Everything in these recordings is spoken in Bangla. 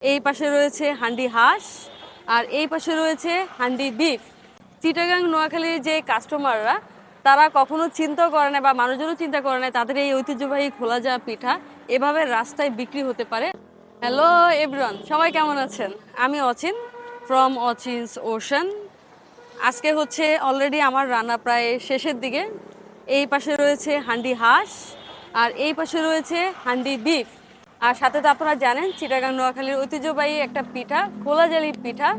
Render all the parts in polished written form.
এই পাশে রয়েছে হান্ডি হাঁস আর এই পাশে রয়েছে হান্ডি বিফ। চিটাগাং নোয়াখালীর যে কাস্টমাররা তারা কখনো চিন্তা করে না বা মানুষজনও চিন্তা করে না তাদের এই ঐতিহ্যবাহী খোলা যাওয়া পিঠা এভাবে রাস্তায় বিক্রি হতে পারে। হ্যালো এভরিওয়ান, সবাই কেমন আছেন? আমি অচিন ফ্রম অচিনস ওশান। আজকে হচ্ছে অলরেডি আমার রান্না প্রায় শেষের দিকে। এই পাশে রয়েছে হান্ডি হাঁস আর এই পাশে রয়েছে হান্ডি বিফ। আর সাথে তো আপনারা জানেন চিটাগাং নোয়াখালীর ঐতিহ্যবাহী একটা পিঠা খোলা জালি পিঠা,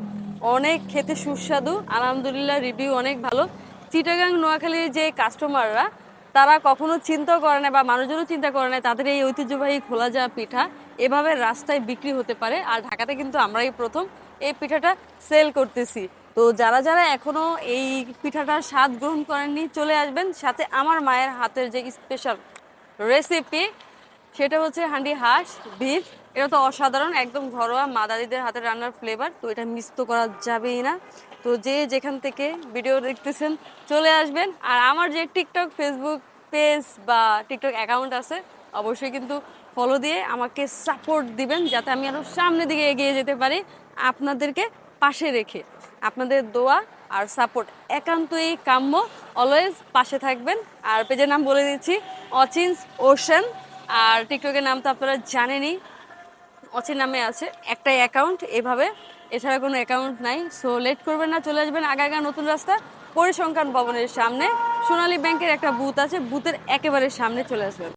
অনেক খেতে সুস্বাদু, আলহামদুলিল্লাহ রিভিউ অনেক ভালো। চিটাগাং নোয়াখালীর যে কাস্টমাররা তারা কখনো চিন্তা করে না বা মানুষজনও চিন্তা করে না তাদের এই ঐতিহ্যবাহী খোলা যাওয়া পিঠা এভাবে রাস্তায় বিক্রি হতে পারে। আর ঢাকাতে কিন্তু আমরাই প্রথম এই পিঠাটা সেল করতেছি। তো যারা যারা এখনো এই পিঠাটার স্বাদ গ্রহণ করেননি চলে আসবেন। সাথে আমার মায়ের হাতের যে স্পেশাল রেসিপি সেটা হচ্ছে হান্ডি হাঁস বিফ। এটা তো অসাধারণ, একদম ঘরোয়া মা দাদিদের হাতের রান্নার ফ্লেভার, তো এটা মিস তো করা যাবেই না। তো যে যেখান থেকে ভিডিও দেখতেছেন চলে আসবেন। আর আমার যে টিকটক ফেসবুক পেজ বা টিকটক অ্যাকাউন্ট আছে অবশ্যই কিন্তু ফলো দিয়ে আমাকে সাপোর্ট দিবেন যাতে আমি আরও সামনের দিকে এগিয়ে যেতে পারি। আপনাদেরকে পাশে রেখে আপনাদের দোয়া আর সাপোর্ট একান্তই কাম্য। অলওয়েজ পাশে থাকবেন। আর পেজের নাম বলে দিচ্ছি, অচিনস ওশান। আর টিকটকের নাম তো আপনারা জানেনই, অচিন নামে আছে একটাই অ্যাকাউন্ট এভাবে, এছাড়া কোনো অ্যাকাউন্ট নাই। সো লেট করবেন না, চলে আসবেন আগাগা নতুন রাস্তা পরিসংখ্যান ভবনের সামনে। সোনালী ব্যাংকের একটা বুথ আছে, বুথের একেবারে সামনে চলে আসবেন।